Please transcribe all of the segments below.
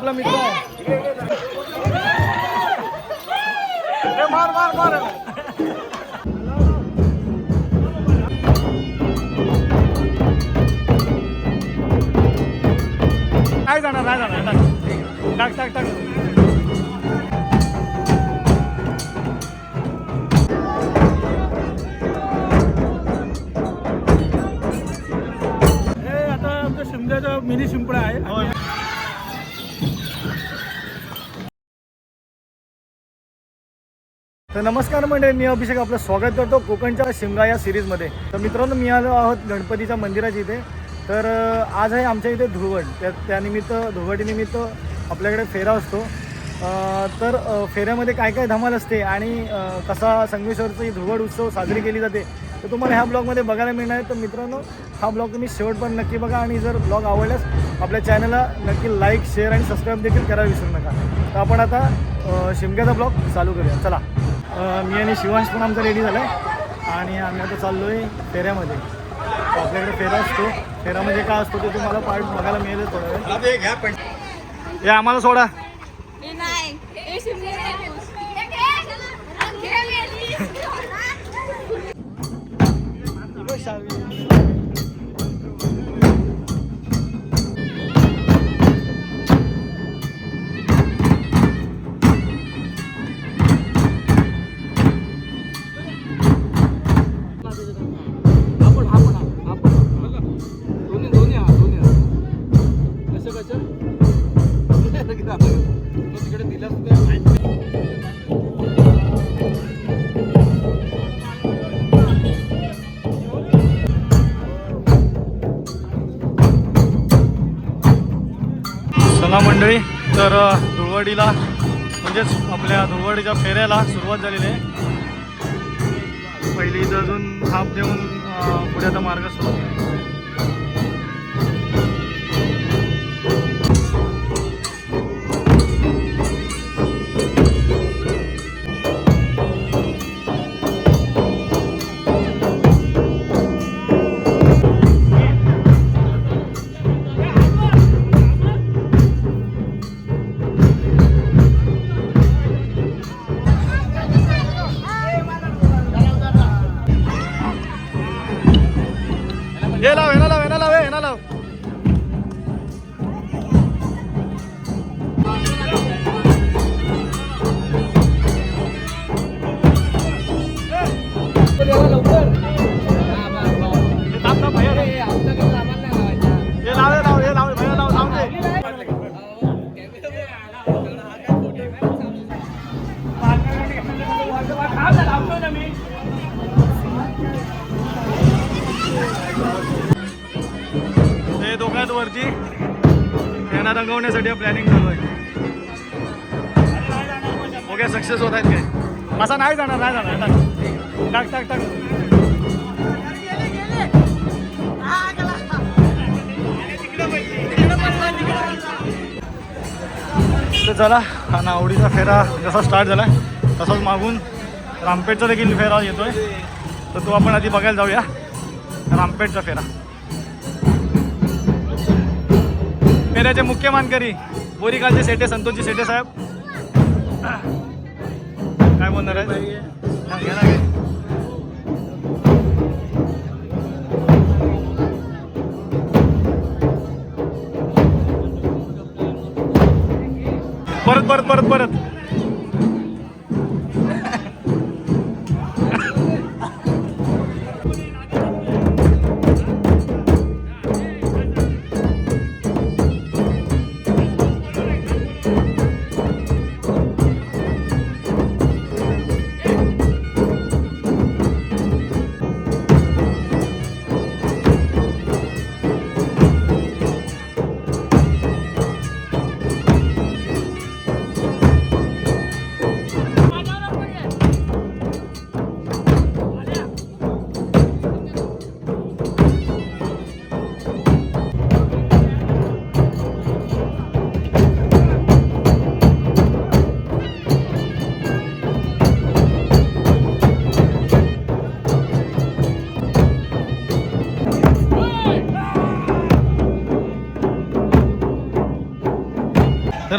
आपला मित्र आहे. मार मार मार. काय जाणार नाही जाणार. टाक टाक टाक. हे आता आमच्या शिमग्याचा मिनी शिंपडा आहे. तर नमस्कार मंडळी, मी अभिषेक आपलं स्वागत करतो कोकणच्या शिमगा या सिरीजमध्ये. तर मित्रांनो, मी आलो आहोत गणपतीच्या मंदिराच्या इथे. तर आज आहे आमच्या इथे धुळवड. त्यानिमित्त धुळवडीनिमित्त आपल्याकडे फेरा असतो. तर फेऱ्यामध्ये काय काय धमाल असते आणि कसा संगमेश्वरची धुळवड उत्सव साजरी केली जाते तर तुम्हाला ह्या ब्लॉगमध्ये बघायला मिळणार आहे. तर मित्रांनो, हा ब्लॉग तुम्ही शेवटपर्यंत नक्की बघा आणि जर ब्लॉग आवडल्यास आपल्या चॅनलला नक्की लाईक, शेअर आणि सबस्क्राईब देखील करायला विसरू नका. तर आपण आता शिमग्याचा ब्लॉग चालू करूया. चला. मी आणि शिवांश पण आमचा रेडी झाला आहे आणि आम्ही आता चाललो आहे फेऱ्यामध्ये. आपल्याकडे फेरा असतो. फेऱ्यामध्ये काय असतो ते तुम्हाला पार्ट बघायला मिळेल थोडा वेळ. हे आम्हाला सोडा. चला मंडळी, तर धुळवडीला म्हणजेच आपल्या धुळवडीच्या फेऱ्याला सुरुवात झालेली आहे. पहिली इथं अजून थाप देऊन पुढे आता मार्ग सुरू आहे. ये लाव, येना लाव, येना लाव, येना लाव. दोघात वरती यांना रंगवण्यासाठी प्लॅनिंग चालू आहे. ओके, सक्सेस होत आहेत काय? असा नाही जाणार, नाही जाणार. टाक टाक टाक. तर चला, हा नावडीचा फेरा जसा स्टार्ट झाला तसाच मागून रामपेठचा देखील फेरा येतोय. तर तो आपण आधी बघायला जाऊया. रामपेठचा फेरा. फेऱ्याचे मुख्य मानकरी बोरीखालचे सेठे संतोषजी सेठे साहेब. काय बोलणार आहे? परत परत परत परत.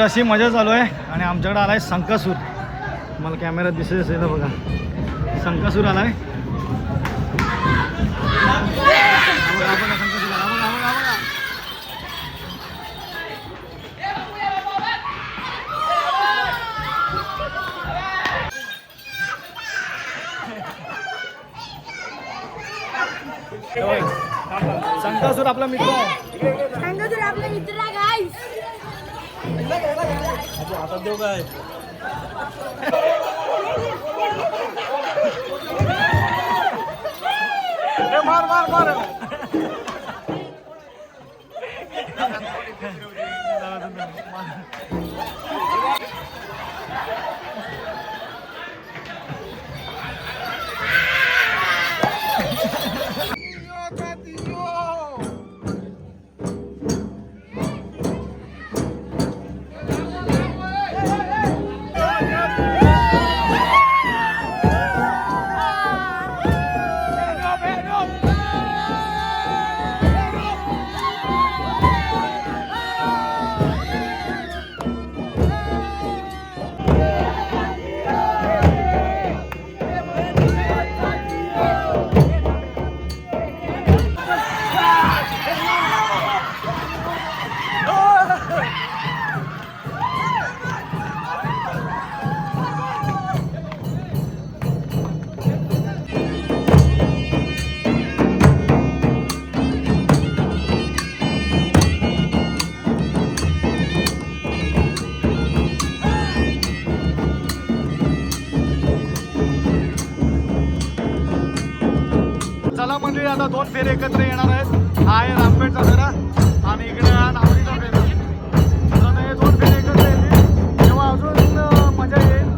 अशी मजा चालू आहे आणि आमच्याकडे आलाय संकासूर. मला कॅमेऱ्यात दिसत असेल बघा, संकासूर आलाय. संकासूर आपला मित्र आहे. संकासूर आपला मित्र आहे गाईस. आता देऊ काय मार मार मार. चला मंडळी, आता 2 फेरे एकत्र येणार आहेत. हा आहे रामपेठचा फेरा आणि इकडे हा नावडीचा फेरा. तर हे 2 फेरे एकत्र येतील तेव्हा अजून मजा येईल.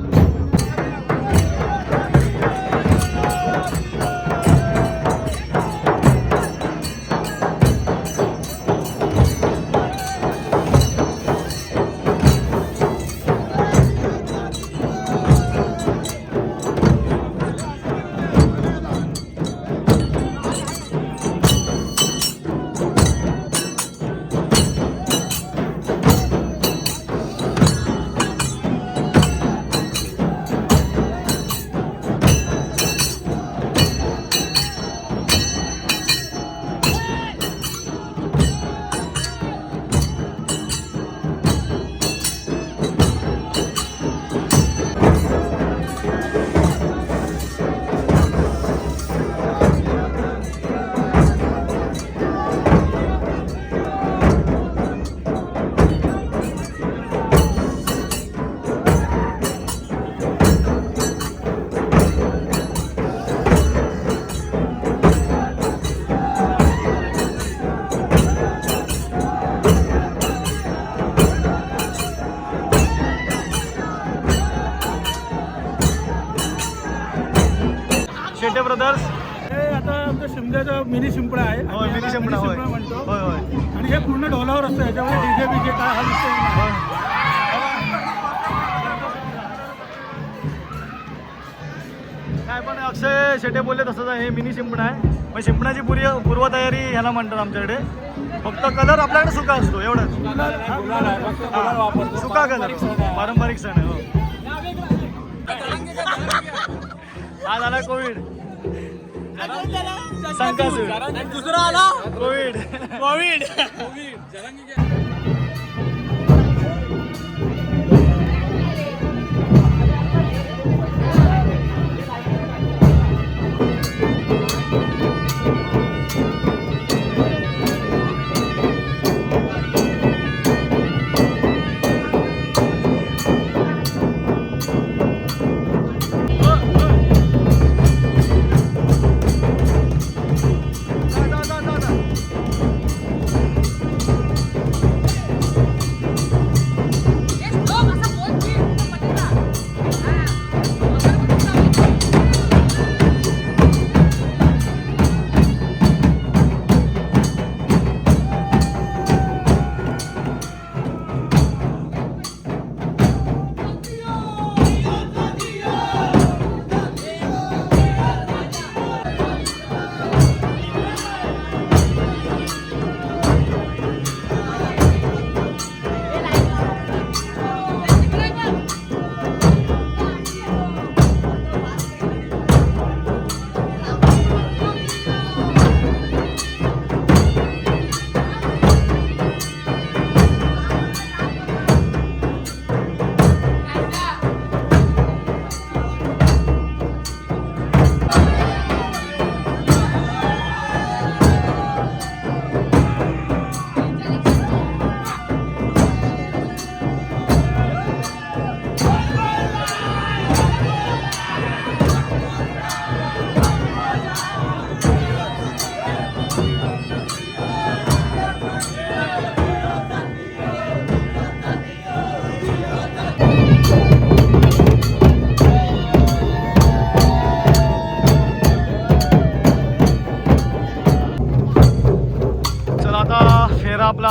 शेटे ब्रदर्स हे आता आमच्या शिमग्याचा मिनी शिंपडा आहे. होय, मिनी शिंपडा होय. म्हणतो. होय होय. आणि हे पूर्ण ढोलावर असतं, याच्यामुळे डीजे बीजे काय हा विषय नाही. काय पण अक्षय शेटे बोलले तसंच आहे. हे मिनी शिंपणा आहे. मग शिंपणाची पूर्वतयारी ह्याला म्हणतात आमच्याकडे. फक्त कलर आपल्याकडे सुका असतो एवढंच. सुका कलर पारंपरिक सण आहे. हो, हा झाला कोविड. संकासूर दुसरा आला कोविड. कोविड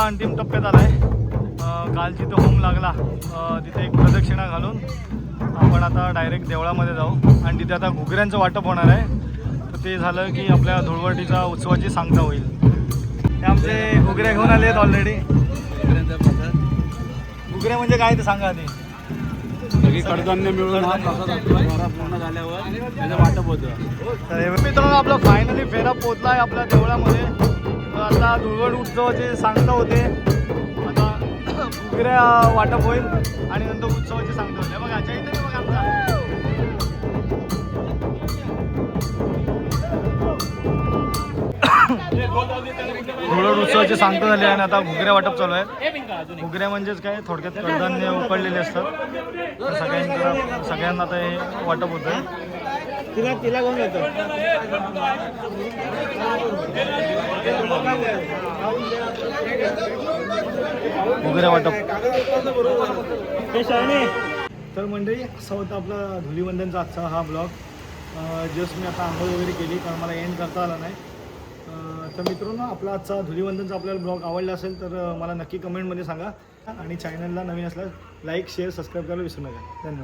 अंतिम टप्प्यात आला आहे. काल जिथं होम लागला तिथे एक प्रदक्षिणा घालून आपण आता डायरेक्ट देवळामध्ये जाऊ आणि तिथे आता घुगऱ्यांचं वाटप होणार आहे. तर ते झालं की आपल्या धुळवटीचा उत्सवाची सांगता होईल. ते आमचे घुगऱ्या घेऊन आले आहेत ऑलरेडी. घुगऱ्या म्हणजे काय ते सांगा आधी. सगळी कडधान्य मिळून हा प्रसाद असतो. फेरा पूर्ण झाल्यावर त्याचं वाटप होतं. तर मित्रांनो आपला फायनली फेरा पोचला आहे आपल्या देवळामध्ये. तर आता धुळवट उत्सवाची सांगता होते. आता घुगऱ्या वाटप होईल आणि नंतर उत्सवाची सांगता होते. बघा चैतन्य बघा आमचा. धुळवट उत्सवाची सांगता झाली आणि आता घुगऱ्या वाटप चालू आहे. घुगऱ्या म्हणजेच काय थोडक्यात कडधान्य उकडलेले असतात. तर सगळ्यांना आता हे वाटप होतं आहे. तिला घेऊन येतो. घुगऱ्या वाटप. तर मंडळी असा होता आपला धुलीवंदनचा आजचा हा ब्लॉग. जस्ट मी आता आंघोळ वगैरे केली कारण मला एंड करता आला नाही. तर मित्रांनो आपला आजचा धुलीवंदनचा आपल्याला ब्लॉग आवडला असेल तर मला नक्की कमेंटमध्ये सांगा आणि चॅनलला नवीन असल्यास लाईक शेअर सबस्क्राईब करायला विसरू नका. धन्यवाद.